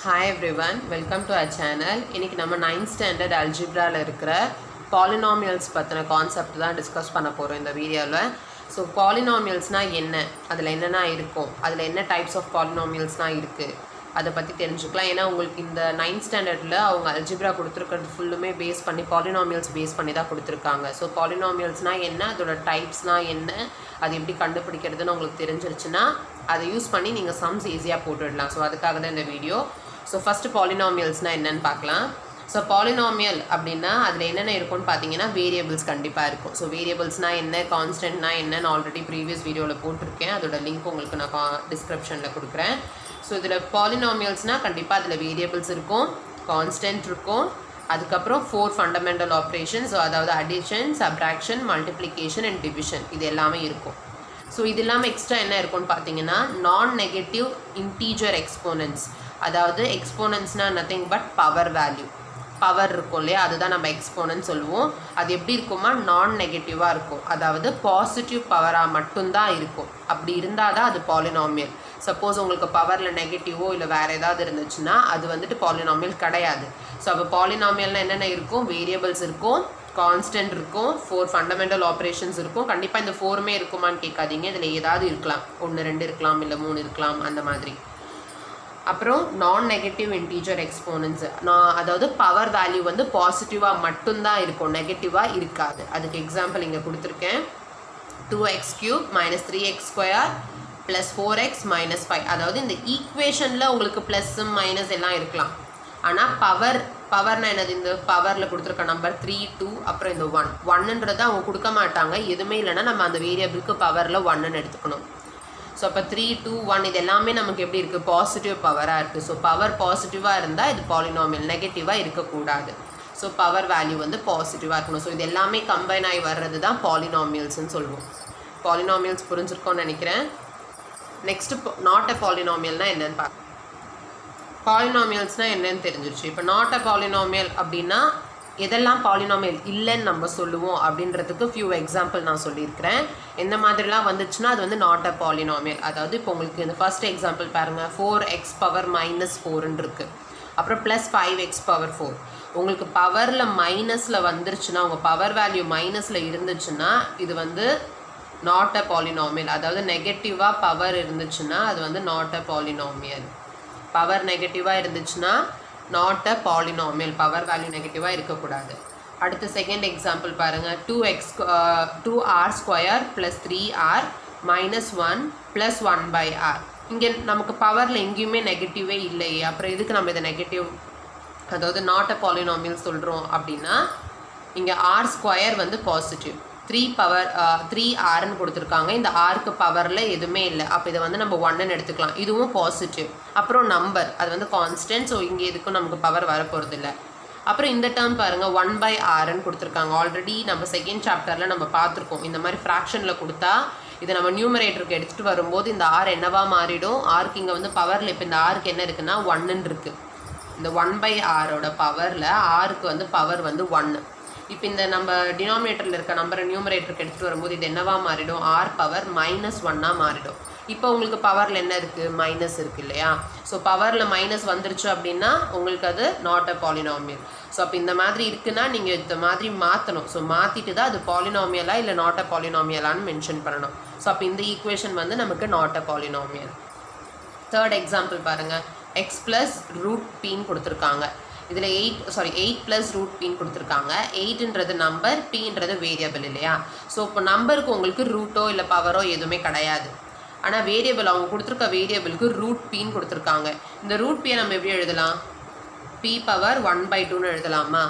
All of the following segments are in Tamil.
Hi everyone, welcome to our channel. இன்னைக்கு நம்ம 9th standard algebraல இருக்கிற polynomials பத்தின கான்செப்ட் தான் டிஸ்கஸ் பண்ண போறோம் இந்த வீடியோல. ஸோ பாலினாமியல்ஸ்னா என்ன, அதில் என்னென்ன இருக்கும், அதில் என்ன டைப்ஸ் ஆஃப் பாலினாமியல்ஸ்லாம் இருக்குது, அதை பற்றி தெரிஞ்சுக்கலாம். ஏன்னா உங்களுக்கு இந்த 9th ஸ்டாண்டர்டில் அவங்க அல்ஜிப்ரா கொடுத்துருக்கிறது ஃபுல்லுமே பேஸ் பண்ணி பாலினாமியல்ஸ் பேஸ் பண்ணி தான் கொடுத்துருக்காங்க. ஸோ பாலினாமியல்ஸ்னால் என்ன, அதோட டைப்ஸ்னால் என்ன, அது எப்படி கண்டுபிடிக்கிறதுன்னு உங்களுக்கு தெரிஞ்சிருச்சுன்னா அதை யூஸ் பண்ணி நீங்கள் சம்ஸ் ஈஸியாக போட்டுடலாம். ஸோ அதுக்காக தான் இந்த வீடியோ. ஸோ ஃபஸ்ட்டு பாலினாமியல்ஸ்னால் என்னென்னு பார்க்கலாம். ஸோ பாலினாமியல் அப்படின்னா அதில் என்னென்ன இருக்கும்னு பார்த்தீங்கன்னா வேரியபிள்ஸ் கண்டிப்பாக இருக்கும். ஸோ வேரியபிள்ஸ்னால் என்ன, கான்ஸ்டன்ட்னா என்னன்னு ஆல்ரெடி ப்ரீவியஸ் வீடியோவில் போட்டிருக்கேன். அதோட லிங்க் உங்களுக்கு நான் டிஸ்கிரிப்ஷனில் கொடுக்குறேன். ஸோ இதில் பாலினாமியல்ஸ்னால் கண்டிப்பாக அதில் வேரியபிள்ஸ் இருக்கும், கான்ஸ்டன்ட் இருக்கும், அதுக்கப்புறம் 4 ஃபண்டமெண்டல் ஆப்ரேஷன்ஸ், அதாவது addition, subtraction, multiplication and division, இது எல்லாமே இருக்கும். ஸோ இது இல்லாமல் எக்ஸ்ட்ரா என்ன இருக்கும்னு பார்த்தீங்கன்னா நான் நெகட்டிவ் இன்டீஜர் எக்ஸ்போனன்ட்ஸ், அதாவது எக்ஸ்போனன்ட்ஸ்னால் nothing but power value, power இருக்கும் இல்லையா, அதுதான் நம்ம எக்ஸ்போனன்ட் சொல்லுவோம். அது எப்படி இருக்குமா, நான் நெகட்டிவாக இருக்கும், அதாவது பாசிட்டிவ் பவராக மட்டும்தான் இருக்கும். அப்படி இருந்தால் தான் அது பாலினாமியல். சப்போஸ் உங்களுக்கு பவரில் நெகட்டிவோ இல்லை வேறு ஏதாவது இருந்துச்சுன்னா அது வந்துட்டு பாலினாமியல் கிடையாது. ஸோ அப்போ பாலினாமியல்னால் என்னென்ன இருக்கும், வேரியபிள்ஸ் இருக்கும், கான்ஸ்டன்ட் இருக்கும், 4 ஃபண்டமெண்டல் ஆப்ரேஷன்ஸ் இருக்கும். கண்டிப்பாக இந்த 4மே இருக்குமான்னு கேட்காதீங்க, இதில் ஏதாவது இருக்கலாம், 1 2 இருக்கலாம், இல்லை 3 இருக்கலாம், அந்த மாதிரி. அப்புறம் நான் நெகட்டிவ் இன்டீஜர் எக்ஸ்போனன்ட்ஸ், அதாவது பவர் வேல்யூ வந்து பாசிட்டிவாக மட்டும்தான் இருக்கும், நெகட்டிவாக இருக்காது. அதுக்கு எக்ஸாம்பிள் இங்கே கொடுத்துருக்கேன். 2x³ - 3x² + 4x - 5. அதாவது இந்த ஈக்குவேஷனில் உங்களுக்கு ப்ளஸ் மைனஸ் எல்லாம் இருக்கலாம், ஆனால் பவர்னா என்னது, இந்த பவரில் கொடுத்துருக்க நம்பர் 3 2 அப்புறம் இந்த 1ன்றது அவங்க கொடுக்க மாட்டாங்க. எதுவுமே இல்லைன்னா நம்ம அந்த வேரியபிளுக்கு பவரில் 1ன்னு எடுத்துக்கணும். ஸோ அப்போ 3 2 1 இது எல்லாமே நமக்கு எப்படி இருக்குது, பாசிட்டிவ் பவராக இருக்குது. ஸோ பவர் பாசிட்டிவாக இருந்தால் இது பாலினாமியல், நெகட்டிவாக இருக்கக்கூடாது. ஸோ பவர் வேல்யூ வந்து பாசிட்டிவாக இருக்கணும். ஸோ இது எல்லாமே கம்பைன் ஆகி வர்றது தான் பாலினாமியல்ஸ்ன்னு சொல்லுவோம். பாலினாமியல்ஸ் புரிஞ்சிருக்கோன்னு நினைக்கிறேன். நெக்ஸ்ட்டு நாட் அ பாலினாமியல்னால் என்னென்னு பார்க்க. பாலினாமியல்ஸ்னால் என்னன்னு தெரிஞ்சிருச்சு. இப்போ நாட் அ பாலினாமியல் அப்படின்னா எதெல்லாம் பாலினாமியல் இல்லைன்னு நம்ம சொல்லுவோம் அப்படின்றதுக்கு ஃபியூ எக்ஸாம்பிள் நான் சொல்லியிருக்கிறேன். எந்த மாதிரிலாம் வந்துச்சுன்னா அது வந்து நாட் அ பாலினாமியல். அதாவது இப்போ உங்களுக்கு இந்த ஃபர்ஸ்ட் எக்ஸாம்பிள் பாருங்கள், 4x⁻⁻4 இருக்குது, அப்புறம் +5x⁻4. உங்களுக்கு பவரில் மைனஸில் வந்துருச்சுன்னா, உங்கள் பவர் வேல்யூ மைனஸில் இருந்துச்சுன்னா இது வந்து நாட் அ பாலினாமியல். அதாவது நெகட்டிவாக பவர் இருந்துச்சுன்னா அது வந்து நாட் அ பாலினாமியல். பவர் நெகட்டிவாக இருந்துச்சுன்னா not a polynomial, power value நெகட்டிவாக இருக்கக்கூடாது. அடுத்து செகண்ட் எக்ஸாம்பிள் பாருங்கள், 2r² + 3r - 1 + 1/r. இங்கே நமக்கு பவரில் எங்கேயுமே நெகட்டிவே இல்லையே, அப்புறம் எதுக்கு நம்ம இதை நெகட்டிவ், அதாவது நாட் அ பாலினாமியல் சொல்கிறோம் அப்படின்னா இங்கே r² வந்து பாசிட்டிவ், 3rன்னு கொடுத்துருக்காங்க. இந்த ஆருக்கு பவரில் எதுவுமே இல்லை, அப்போ இதை வந்து நம்ம 1ன்னு எடுத்துக்கலாம், இதுவும் பாசிட்டிவ். அப்புறம் நம்பர் அது வந்து கான்ஸ்டன்ட், ஸோ இங்கே எதுக்கும் நமக்கு பவர் வரப்போகிறது இல்லை. அப்புறம் இந்த டேர்ம் பாருங்கள், 1/rன்னு கொடுத்துருக்காங்க. ஆல்ரெடி நம்ம செகண்ட் சாப்டரில் நம்ம பார்த்துருக்கோம். இந்த மாதிரி ஃப்ராக்ஷனில் கொடுத்தா இதை நம்ம நியூமரேட்டருக்கு எடுத்துகிட்டு வரும்போது இந்த ஆர் என்னவா மாறிடும், ஆருக்கு இங்கே வந்து பவரில் இப்போ இந்த ஆருக்கு என்ன இருக்குன்னா 1ன்னு இருக்குது. இந்த 1/rஓட பவரில் ஆருக்கு வந்து பவர் வந்து 1. இப்போ இந்த நம்ம டினாமினேட்டரில் இருக்க நம்பரை நியூமரேட்டருக்கு எடுத்துகிட்டு வரும்போது இது என்னவா மாறிடும், ஆர் பவர் -1ஆக மாறிடும். இப்போ உங்களுக்கு பவரில் என்ன இருக்குது, மைனஸ் இருக்குது இல்லையா. ஸோ பவரில் மைனஸ் வந்துருச்சு அப்படின்னா உங்களுக்கு அது நாட் அ பாலினாமியல். ஸோ அப்போ இந்த மாதிரி இருக்குன்னா நீங்கள் இந்த மாதிரி மாற்றணும். ஸோ மாற்றிட்டு தான் அது பாலினாமியலா இல்லை நாட் அ பாலினாமியலான்னு மென்ஷன் பண்ணணும். ஸோ அப்போ இந்த ஈக்குவேஷன் வந்து நமக்கு not a polynomial. Third example பாருங்கள், x + √p கொடுத்துருக்காங்க. இதில் 8 + √p கொடுத்துருக்காங்க. 8ன்றது நம்பர், pன்றது வேரியபிள் இல்லையா. ஸோ இப்போ நம்பருக்கு உங்களுக்கு ரூட்டோ இல்லை பவரோ எதுவுமே கிடையாது, ஆனால் வேரியபிள் அவங்க கொடுத்துருக்க வேரியபிளுக்கு √pன்னு கொடுத்துருக்காங்க. இந்த √p நம்ம எப்படி எழுதலாம், p⁻1/2ன்னு எழுதலாமா.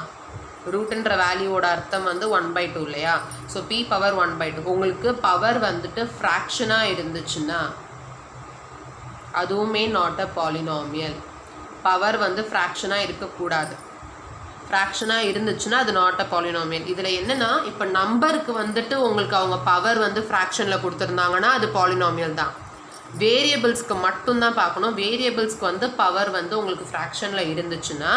ரூட்டுன்ற வேல்யூவோட அர்த்தம் வந்து 1/2 இல்லையா. So p⁻1/2. உங்களுக்கு பவர் வந்துட்டு ஃப்ராக்ஷனாக இருந்துச்சுன்னா அதுவுமே நாட் அ பாலினாமியல். பவர் வந்து ஃப்ராக்ஷனாக இருக்கக்கூடாது, ஃப்ராக்ஷனாக இருந்துச்சுன்னா அது நாட் அ பாலினாமியல். இதில் என்னென்னா இப்போ நம்பருக்கு வந்துட்டு உங்களுக்கு அவங்க பவர் வந்து ஃப்ராக்ஷனில் கொடுத்துருந்தாங்கன்னா அது பாலினாமியல் தான். வேரியபிள்ஸ்க்கு மட்டும்தான் பார்க்கணும். வேரியபிள்ஸ்க்கு வந்து பவர் வந்து உங்களுக்கு ஃப்ராக்ஷனில் இருந்துச்சுன்னா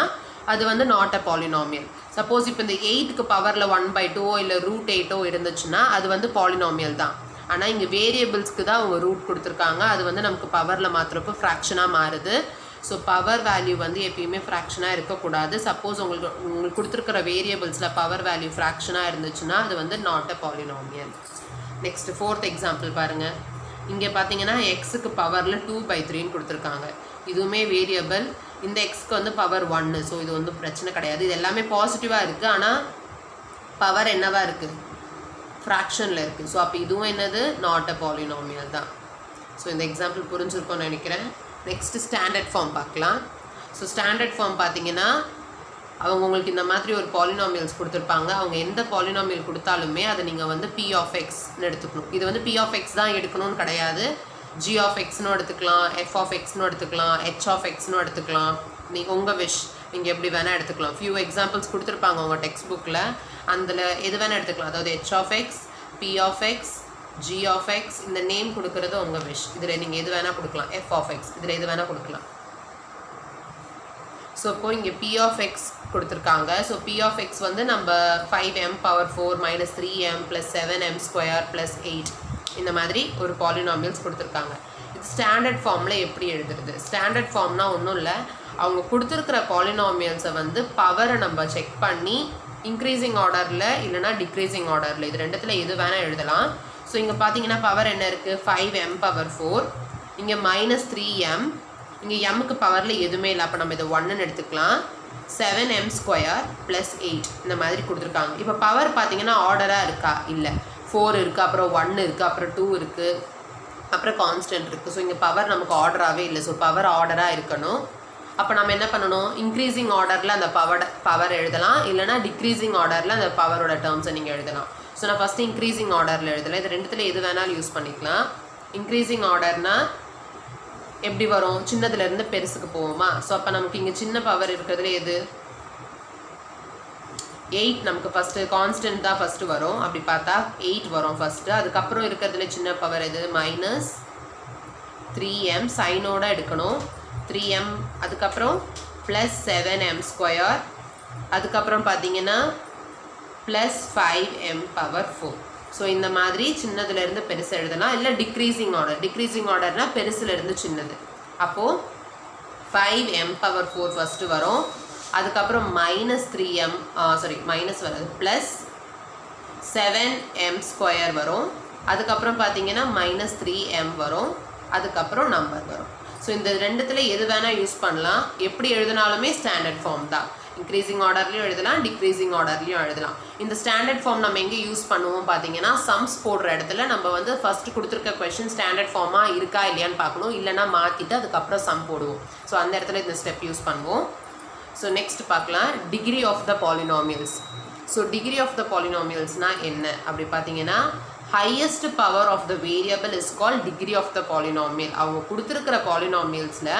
அது வந்து நாட் அ பாலினாமியல். சப்போஸ் இப்போ இந்த 8க்கு பவரில் 1/2 இல்லை √8 இருந்துச்சுன்னா அது வந்து பாலினாமியல் தான். ஆனால் இங்கே வேரியபிள்ஸ்க்கு தான் அவங்க ரூட் கொடுத்துருக்காங்க, அது வந்து நமக்கு பவரில் மாத்திரப்போ ஃப்ராக்ஷனாக மாறுது. ஸோ பவர் வேல்யூ வந்து எப்பயுமே ஃப்ராக்ஷனாக இருக்கக்கூடாது. சப்போஸ் உங்களுக்கு கொடுத்துருக்கிற வேரியபிள்ஸில் பவர் வேல்யூ ஃப்ராக்ஷனாக இருந்துச்சுன்னா அது வந்து not a polynomial. Next 4th example பாருங்கள். இங்கே பார்த்தீங்கன்னா எக்ஸுக்கு பவரில் 2/3ன்னு கொடுத்துருக்காங்க. இதுவுமே வேரியபிள். இந்த எக்ஸ்க்கு வந்து பவர் 1. ஸோ இது வந்து பிரச்சனை கிடையாது. இது எல்லாமே பாசிட்டிவாக இருக்குது. ஆனால் பவர் என்னவாக இருக்குது? ஃப்ராக்ஷனில் இருக்குது. ஸோ அப்போ இதுவும் என்னது? நாட் அ பாலினாமியல் தான். ஸோ இந்த எக்ஸாம்பிள் புரிஞ்சிருக்கும்னு நினைக்கிறேன். நெக்ஸ்ட்டு ஸ்டாண்டர்ட் ஃபார்ம் பார்க்கலாம். ஸோ ஸ்டாண்டர்ட் ஃபார்ம் பார்த்தீங்கன்னா அவங்க உங்களுக்கு இந்த மாதிரி ஒரு பாலினாமியல்ஸ் கொடுத்துருப்பாங்க. அவங்க எந்த பாலினாமியல் கொடுத்தாலுமே அதை நீங்கள் வந்து P of Xன்னு எடுத்துக்கணும். இது வந்து P of X தான் எடுக்கணும்னு கிடையாது. G of Xன்னு எடுத்துக்கலாம், F of Xன்னு எடுத்துக்கலாம், H of Xன்னு எடுத்துக்கலாம். நீங்கள் உங்கள் விஷ், நீங்கள் எப்படி வேணால் எடுத்துக்கலாம். ஃபியூ எக்ஸாம்பிள்ஸ் கொடுத்துருப்பாங்க உங்கள் டெக்ஸ்ட் புக்கில். அதில் எது வேணால் எடுத்துக்கலாம். அதாவது H of X, P of X, G of X, இந்த நேம் கொடுக்குறது உங்கள் விஷ். இதில் நீங்கள் எது வேணால் கொடுக்கலாம். F of X, இதில் எது வேணால் கொடுக்கலாம். ஸோ இப்போது இங்கே P of X கொடுத்துருக்காங்க. ஸோ P of X வந்து நம்ம 5m⁴ - 3m + 7m² + 8 இந்த மாதிரி ஒரு பாலினாமியல்ஸ் கொடுத்துருக்காங்க. இது ஸ்டாண்டர்ட் ஃபார்மில் எப்படி எழுதுறது? ஸ்டாண்டர்ட் ஃபார்ம்னா ஒன்றும் இல்லை. அவங்க கொடுத்துருக்கிற பாலினாமியல்ஸை வந்து பவரை நம்ம செக் பண்ணி இன்க்ரீஸிங் ஆர்டரில் இல்லைனா டிக்ரீஸிங் ஆர்டரில் இது ரெண்டுத்தில் எது வேணால் எழுதலாம். ஸோ இங்கே பார்த்தீங்கன்னா பவர் என்ன இருக்குது? 5m⁴, இங்கே -3m, இங்கே எம்முக்கு பவரில் எதுவுமே இல்லை. அப்போ நம்ம இதை 1ன்னு எடுத்துக்கலாம். 7m² + 8 இந்த மாதிரி கொடுத்துருக்காங்க. இப்போ பவர் பார்த்தீங்கன்னா ஆர்டராக இருக்கா? இல்லை. 4 இருக்குது, அப்புறம் 1 இருக்குது, அப்புறம் 2 இருக்குது, அப்புறம் கான்ஸ்டன்ட் இருக்குது. ஸோ இங்கே பவர் நமக்கு ஆர்டராகவே இல்லை. ஸோ பவர் ஆர்டராக இருக்கணும். அப்போ நம்ம என்ன பண்ணணும்? இன்க்ரீஸிங் ஆர்டரில் அந்த பவர் எழுதலாம், இல்லைனா டிக்ரீஸிங் ஆர்டரில் அந்த பவரோட டேர்ம்ஸை நீங்கள் எழுதலாம். ஸோ நான் ஃபஸ்ட்டு இன்க்ரீஸிங் ஆர்டரில் எழுதலாம். இது ரெண்டுத்தில் எது வேணாலும் யூஸ் பண்ணிக்கலாம். இன்க்ரீஸிங் ஆர்டர்னால் எப்படி வரும்? சின்னதுலேருந்து பெருசுக்கு போவோமா? ஸோ அப்போ நமக்கு இங்கே சின்ன பவர் இருக்கிறதுல எது? 8 நமக்கு ஃபஸ்ட்டு கான்ஸ்டன்ட் தான் ஃபஸ்ட்டு வரும். அப்படி பார்த்தா 8 வரும் ஃபஸ்ட்டு. அதுக்கப்புறம் இருக்கிறதுல சின்ன பவர் எது? -3m, சைனோட எடுக்கணும். 3m, அதுக்கப்புறம் +7m², அதுக்கப்புறம் பார்த்தீங்கன்னா +5m⁴. ஸோ இந்த மாதிரி சின்னதுலேருந்து பெருசு எழுதலாம். இல்லை டிக்ரீஸிங் ஆர்டர். டிக்ரீஸிங் ஆர்டர்னால் பெருசுலேருந்து சின்னது. அப்போது 5m⁴ ஃபஸ்ட்டு வரும். அதுக்கப்புறம் -3m, மைனஸ் வராது, +7m² வரும். அதுக்கப்புறம் பார்த்தீங்கன்னா -3m வரும். அதுக்கப்புறம் நம்பர் வரும். ஸோ இந்த ரெண்டுத்தில் எது வேணால் யூஸ் பண்ணலாம். எப்படி எழுதினாலுமே ஸ்டாண்டர்ட் ஃபார்ம் தான். இன்க்ரீஸிங் ஆர்டர்லையும் எழுதலாம், டிக்ரீஸிங் ஆர்டர்லையும் எழுதலாம். இந்த ஸ்டாண்டர்ட் ஃபார்ம் நம்ம எங்கே யூஸ் பண்ணுவோம் பார்த்தீங்கன்னா, சம்ஸ் போடுற இடத்துல நம்ம வந்து ஃபஸ்ட்டு கொடுத்துருக்க கொஷின் ஸ்டாண்டர்ட் ஃபார்மாக இருக்கா இல்லையான்னு பார்க்கணும். இல்லைனா மாற்றிட்டு அதுக்கப்புறம் சம் போடுவோம். ஸோ அந்த இடத்துல இந்த ஸ்டெப் யூஸ் பண்ணுவோம். ஸோ நெக்ஸ்ட் பார்க்கலாம், degree of the polynomials. So degree of the பாலினாமியல்ஸ்னால் என்ன அப்படி பார்த்தீங்கன்னா, highest power of the variable is call degree of the polynomial. அவங்க கொடுத்துருக்கிற பாலினாமியல்ஸில்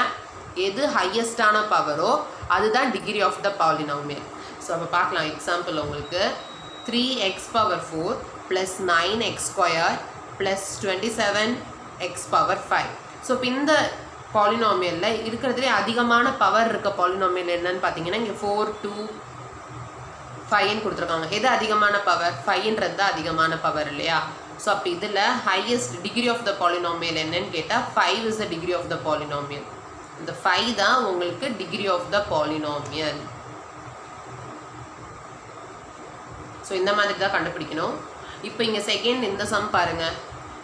எது ஹையஸ்டான பவரோ அதுதான் degree of the polynomial. So அப்போ பார்க்கலாம் எக்ஸாம்பிள் உங்களுக்கு. 3x⁴ + 9x² + 27x⁵. ஸோ இப்போ இந்த பாலினாமியலில் இருக்கிறதுலே அதிகமான பவர் இருக்க பாலினாமியல் என்னன்னு பார்த்தீங்கன்னா, இங்கே 4, 2, 5ன்னு கொடுத்துருக்காங்க. எது அதிகமான பவர்? 5ன்றது தான் அதிகமான பவர் இல்லையா? ஸோ அப்போ இதில் highest degree of the polynomial என்னன்னு கேட்டால் 5 is the degree of the polynomial. இந்த 5 தான் உங்களுக்கு degree of the polynomial. So இந்த மாதிரி தான் கண்டுபிடிக்கணும். இப்போ இங்கே செகண்ட் இந்த சம் பாருங்கள்.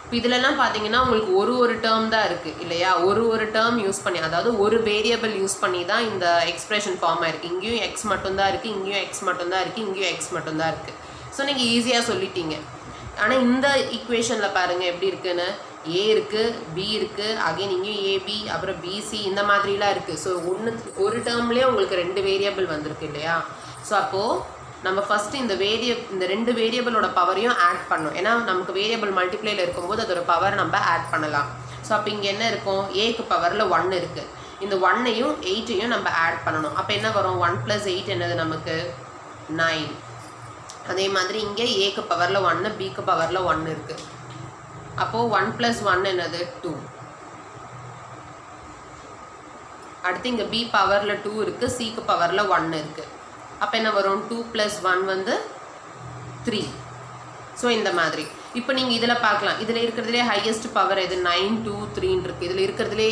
இப்போ இதிலெல்லாம் பார்த்தீங்கன்னா உங்களுக்கு ஒரு டேர்ம் தான் இருக்குது இல்லையா? ஒரு டேர்ம் யூஸ் பண்ணி, அதாவது ஒரு வேரியபிள் யூஸ் பண்ணி தான் இந்த எக்ஸ்பிரஷன் ஃபார்ம் ஆயிருக்கு. இங்கேயும் எக்ஸ் மட்டும்தான் இருக்குது, இங்கேயும் எக்ஸ் மட்டும்தான் இருக்குது, இங்கேயும் எக்ஸ் மட்டும்தான் இருக்குது. ஸோ நீங்கள் ஈஸியாக சொல்லிட்டீங்க. ஆனால் இந்த ஈக்குவேஷனில் பாருங்கள் எப்படி இருக்குன்னு. ஏ இருக்குது, பி இருக்குது, அகைன் இங்கேயும் ஏபி, அப்புறம் பிசி, இந்த மாதிரிலாம் இருக்குது. ஸோ ஒரு டேர்ம்லேயே உங்களுக்கு 2 வேரியபிள் வந்திருக்கு இல்லையா? ஸோ அப்போது நம்ம ஃபஸ்ட்டு இந்த ரெண்டு வேரியபிளோட பவரையும் ஆட் பண்ணணும். ஏன்னா நமக்கு வேரியபிள் மல்டிப்ளேயில் இருக்கும்போது அதோட பவர் நம்ம ஆட் பண்ணலாம். ஸோ அப்போ இங்கே என்ன இருக்கும்? ஏக்கு பவரில் 1 இருக்குது. இந்த 1ஐயும் 8ஐயும் நம்ம ஆட் பண்ணணும். அப்போ என்ன வரும்? 1 + 8 என்னது நமக்கு? 9. அதே மாதிரி இங்கே ஏக்கு பவரில் 1, பிக்கு பவரில் 1 இருக்குது. அப்போது 1 + 1 என்னது? 2. அடுத்து இங்கே பி பவரில் 2 இருக்குது, சிக்கு பவரில் 1 இருக்குது. அப்போ என்ன வரும்? 2 + 1 வந்து 3. ஸோ இந்த மாதிரி இப்போ நீங்கள் இதில் பார்க்கலாம். இதில் இருக்கிறதுலே ஹையஸ்ட் பவர் எது? 9, 2, 3 இருக்குது. இதில் இருக்கிறதுலே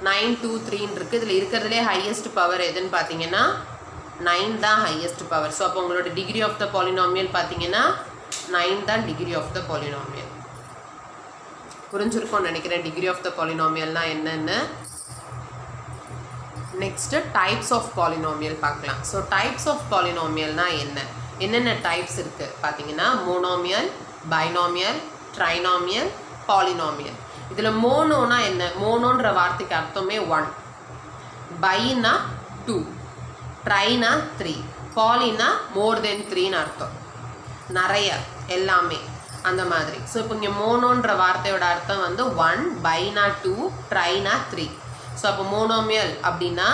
9 2 3 இருக்குது. இதில் இருக்கிறதுலே ஹையஸ்ட் பவர் எதுன்னு பார்த்தீங்கன்னா 9 தான் ஹையஸ்ட் பவர். ஸோ அப்போ உங்களோட டிகிரி ஆஃப் த பாலினாமியல் பார்த்தீங்கன்னா 9 தான் டிகிரி ஆஃப் த பாலினாமியல். புரிஞ்சிருக்கோன்னு நினைக்கிறேன் டிகிரி ஆஃப் த பாலினாமியல்னால் என்னென்னு. நெக்ஸ்ட்டு டைப்ஸ் ஆஃப் பாலினாமியல் பார்க்கலாம். ஸோ டைப்ஸ் ஆஃப் பாலினாமியல்னால் என்னென்ன டைப்ஸ் இருக்குது பார்த்தீங்கன்னா மோனோமியல், பைனாமியல், ட்ரைனாமியல், பாலினாமியல். இதில் மோனோனா என்ன? மோனோன்ற வார்த்தைக்கு அர்த்தமே 1, பைனா 2, ட்ரைனா 3, பாலினா மோர் தென் 3ன்னு அர்த்தம், நிறைய, எல்லாமே அந்த மாதிரி. ஸோ இப்போ இங்கே மோனோன்ற வார்த்தையோட அர்த்தம் வந்து 1, பைனா 2, ட்ரைனா 3. ஸோ அப்போ மோனோமியல் அப்படின்னா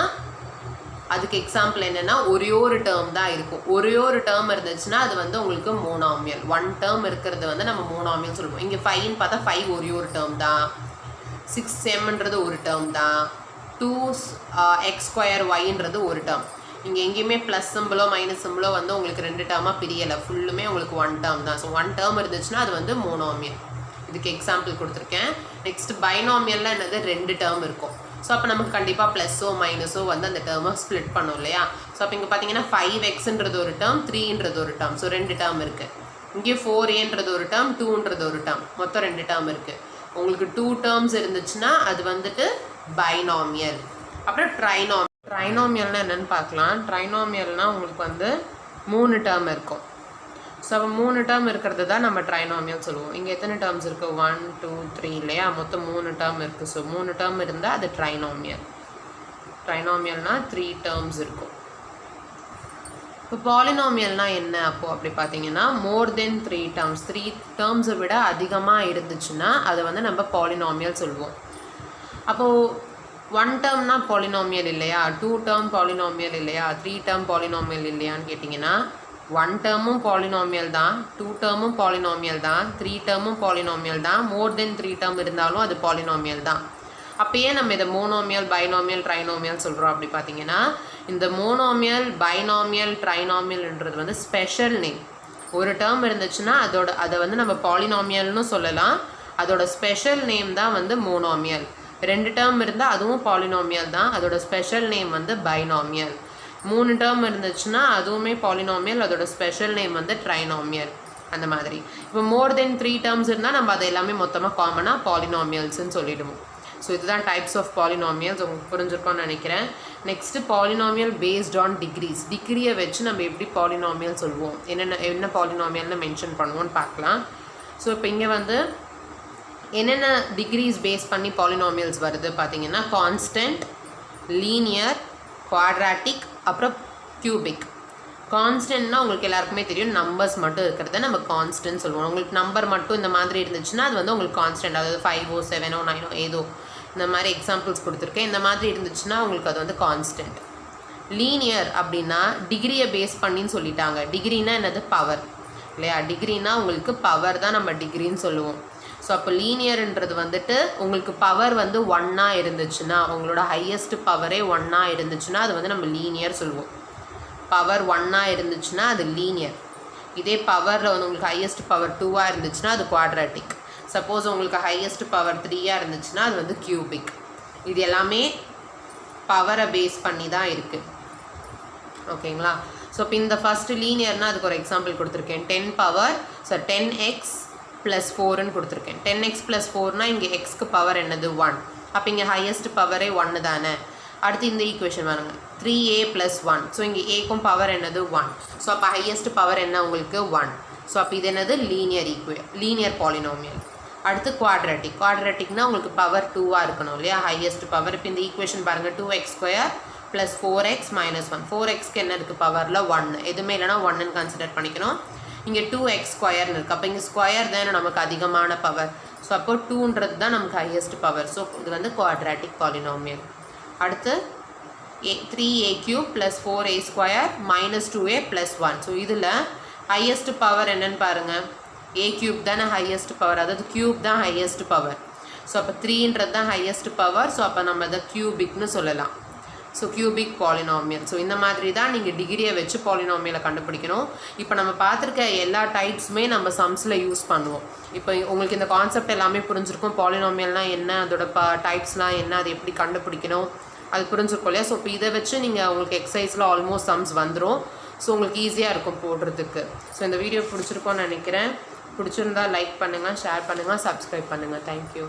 அதுக்கு எக்ஸாம்பிள் என்னென்னா ஒரே ஒரு டேர்ம் தான் இருக்கும். ஒரே ஒரு டேர்ம் இருந்துச்சுன்னா அது வந்து உங்களுக்கு மோனோமியல். 1 டேர்ம் இருக்கிறது வந்து நம்ம மோனோமியல் சொல்லுவோம். இங்கே 5ன்னு பார்த்தா 5 ஒரே ஒரு டேர்ம் தான், 6mன்றது ஒரு டேர்ம் தான், 2x²yன்றது ஒரு டேர்ம். இங்கே எங்கேயுமே ப்ளஸ் சிம்பிளோ மைனஸ் சிம்பிளோ வந்து உங்களுக்கு 2 டேர்மாக பிரியலை, ஃபுல்லுமே உங்களுக்கு 1 டேர்ம் தான். ஸோ 1 டேர்ம் இருந்துச்சுன்னா அது வந்து மோனோமியல். இதுக்கு எக்ஸாம்பிள் கொடுத்துருக்கேன். நெக்ஸ்ட் பைனாமியலில் என்னது 2 டேர்ம் இருக்கும். ஸோ அப்போ நமக்கு கண்டிப்பாக ப்ளஸ்ஸோ மைனஸோ வந்து அந்த டேர்மை ஸ்ப்ளிட் பண்ணும் இல்லையா. ஸோ அப்போ இங்கே பார்த்தீங்கன்னா 5xன்றது ஒரு டேர்ம், 3ன்றது ஒரு டேர்ம். ஸோ 2 டேர்ம் இருக்குது. இங்கே 4aன்றது ஒரு டேர்ம், 2ன்றது ஒரு டேர்ம், மொத்தம் 2 டேர்ம் இருக்குது. உங்களுக்கு 2 டேர்ம்ஸ் இருந்துச்சுன்னா அது வந்துட்டு பைனாமியல். அப்புறம் ட்ரைனாமியல்னால் என்னென்னு பார்க்கலாம். ட்ரைனாமியல்னால் உங்களுக்கு வந்து 3 டேர்ம் இருக்கும். ஸோ அப்போ 3 டேர்ம் இருக்கிறது தான் நம்ம ட்ரைனாமியல் சொல்லுவோம். இங்கே எத்தனை டேர்ம்ஸ் இருக்குது? 1 2 3 இல்லையா, மொத்தம் 3 டேர்ம் இருக்குது. ஸோ 3 டேர்ம் இருந்தால் அது ட்ரைனாமியல். ட்ரைனாமியல்னால் 3 டேர்ம்ஸ் இருக்கும். இப்போ பாலினாமியல்னால் என்ன அப்போது அப்படி பார்த்தீங்கன்னா மோர் தென் 3 டேர்ம்ஸ், 3 டேர்ம்ஸை விட அதிகமாக இருந்துச்சுன்னா அதை வந்து நம்ம பாலினாமியல் சொல்லுவோம். அப்போது 1 டேர்ம்னா பாலினாமியல் இல்லையா, 2 டேர்ம் பாலினாமியல் இல்லையா, 3 டேர்ம் பாலினாமியல் இல்லையான்னு கேட்டிங்கன்னா 1 டேர்மும் பாலினாமியல் தான், 2 டேர்மும் பாலினாமியல் தான், 3 டேர்மும் பாலினாமியல் தான், மோர் தென் 3 டேர்ம் இருந்தாலும் அது பாலினாமியல் தான். அப்போயே நம்ம இதை மோனோமியல், பைனாமியல், ட்ரைனாமியல் சொல்கிறோம். அப்படி பார்த்தீங்கன்னா இந்த மோனோமியல், பைனாமியல், ட்ரைனாமியல்ன்றது வந்து ஸ்பெஷல் நேம். ஒரு டேர்ம் இருந்துச்சுன்னா அதை வந்து நம்ம பாலினாமியல்னு சொல்லலாம். அதோட ஸ்பெஷல் நேம் தான் வந்து மோனோமியல். 2 டேர்ம் இருந்தால் அதுவும் பாலினாமியல் தான், அதோட ஸ்பெஷல் நேம் வந்து பைனாமியல். 3 டேர்ம் இருந்துச்சுன்னா அதுவுமே பாலினாமியல், அதோட ஸ்பெஷல் நேம் வந்து ட்ரைனாமியல். அந்த மாதிரி இப்போ மோர் தென் 3 டேர்ம்ஸ் இருந்தால் நம்ம அதை எல்லாமே மொத்தமாக காமனாக பாலினாமியல்ஸ்ன்னு சொல்லிடுவோம். ஸோ இதுதான் டைப்ஸ் ஆஃப் பாலினாமியல்ஸ். உங்களுக்கு புரிஞ்சிருக்கோன்னு நினைக்கிறேன். Next polynomial based on degrees. டிகிரியை வச்சு நம்ம எப்படி பாலினாமியல் சொல்லுவோம், என்ன பாலினாமியல்னு மென்ஷன் பண்ணுவோன்னு பார்க்கலாம். ஸோ இப்போ இங்கே வந்து என்னென்ன டிகிரிஸ் பேஸ் பண்ணி பாலினாமியல்ஸ் வருது பார்த்தீங்கன்னா கான்ஸ்டன்ட், லீனியர், குவாட்ராட்டிக், அப்புறம் கியூபிக். கான்ஸ்டன்ட்னா உங்களுக்கு எல்லாருக்குமே தெரியும், நம்பர்ஸ் மட்டும் இருக்கிறத நம்ம கான்ஸ்டன்ட் சொல்லுவோம். உங்களுக்கு நம்பர் மட்டும் இந்த மாதிரி இருந்துச்சுன்னா அது வந்து உங்களுக்கு கான்ஸ்டன்ட், அதாவது 5 7 9 ஏதோ இந்த மாதிரி எக்ஸாம்பிள்ஸ் கொடுத்துருக்கேன். இந்த மாதிரி இருந்துச்சுன்னா உங்களுக்கு அது வந்து கான்ஸ்டன்ட். லீனியர் அப்படின்னா டிகிரியை பேஸ் பண்ணின்னு சொல்லிட்டாங்க. டிகிரினா என்னது? பவர் இல்லையா. டிகிரினா உங்களுக்கு பவர் தான் நம்ம டிகிரின்னு சொல்லுவோம். ஸோ அப்போ லீனியர்ன்றது வந்துட்டு உங்களுக்கு பவர் வந்து 1 இருந்துச்சுன்னா, உங்களோட ஹையஸ்ட் பவரே 1 இருந்துச்சுன்னா அது வந்து நம்ம லீனியர் சொல்லுவோம். பவர் 1 இருந்துச்சுன்னா அது லீனியர். இதே பவரில் வந்து உங்களுக்கு ஹையஸ்ட் பவர் 2 இருந்துச்சுன்னா அது குவாட்ராட்டிக். சப்போஸ் உங்களுக்கு ஹையஸ்ட் பவர் 3 இருந்துச்சுன்னா அது வந்து கியூபிக். இது எல்லாமே பவரை பேஸ் பண்ணி தான் இருக்குது. ஓகேங்களா. ஸோ இப்போ இந்த ஃபஸ்ட்டு லீனியர்னால் அதுக்கு ஒரு எக்ஸாம்பிள் கொடுத்துருக்கேன். 10 பவர், ஸோ 10x + 4ன்னு கொடுத்துருக்கேன். 10x + 4னா இங்கே எக்ஸ்க்கு பவர் என்னது? 1. அப்போ இங்கே ஹையஸ்ட் பவரே 1 தானே. அடுத்து இந்த ஈக்குவேஷன் பாருங்கள், 3a + 1. ஸோ இங்கே ஏக்கும் பவர் என்னது? 1. ஸோ அப்போ ஹையஸ்ட் பவர் என்ன உங்களுக்கு? 1. ஸோ அப்போ இது என்னது? Linear polynomial. அடுத்து குவாட்ராட்டிக். குவாட்ராட்டிக்னா உங்களுக்கு பவர் 2 இருக்கணும் இல்லையா, ஹையஸ்ட் பவர். இப்போ இந்த ஈக்குவேஷன் பாருங்கள், 2x² + 4x - 1. 4xக்கு என்ன இருக்குது? பவரில் 1. எதுவுமே இல்லைனா 1ன்னு கன்சிடர் பண்ணிக்கணும். இங்கே 2x² இருக்குது. அப்போ இங்கே ஸ்கொயர் தானே நமக்கு அதிகமான பவர். ஸோ அப்போ 2ன்றது தான் நமக்கு ஹையஸ்ட் பவர். ஸோ இது வந்து குவாட்ராட்டிக் பாலினாமியல். அடுத்து 3a³ + 4a² - 2a + 1. ஸோ இதில் ஹையஸ்ட் பவர் என்னன்னு பாருங்கள், a³ தானே ஹையஸ்ட் பவர், அதாவது க்யூப் தான் ஹையஸ்ட் பவர். ஸோ அப்போ 3ன்றது தான் ஹையஸ்ட் பவர். ஸோ அப்போ நம்ம அதை கியூபிக்னு சொல்லலாம். So cubic polynomial. ஸோ இந்த மாதிரி தான் நீங்கள் டிகிரியை வச்சு பாலினாமியலை கண்டுபிடிக்கணும். இப்போ நம்ம பார்த்துருக்க எல்லா டைப்ஸுமே நம்ம சம்ஸில் யூஸ் பண்ணுவோம். இப்போ உங்களுக்கு இந்த கான்செப்ட் எல்லாமே புரிஞ்சிருக்கும். பாலினாமியல்னால் என்ன, அதோட டைப்ஸ்லாம் என்ன, அது எப்படி கண்டுபிடிக்கணும், அது புரிஞ்சிருக்கும் இல்லையா. ஸோ இப்போ இதை வச்சு நீங்கள் உங்களுக்கு எக்ஸசைஸில் ஆல்மோஸ்ட் சம்ஸ் வந்துடும். ஸோ உங்களுக்கு ஈஸியாக இருக்கும் போடுறதுக்கு. ஸோ இந்த வீடியோ பிடிச்சிருக்கோன்னு நினைக்கிறேன். பிடிச்சிருந்தா லைக் பண்ணுங்கள், ஷேர் பண்ணுங்கள், சப்ஸ்கிரைப் பண்ணுங்கள். தேங்க்யூ.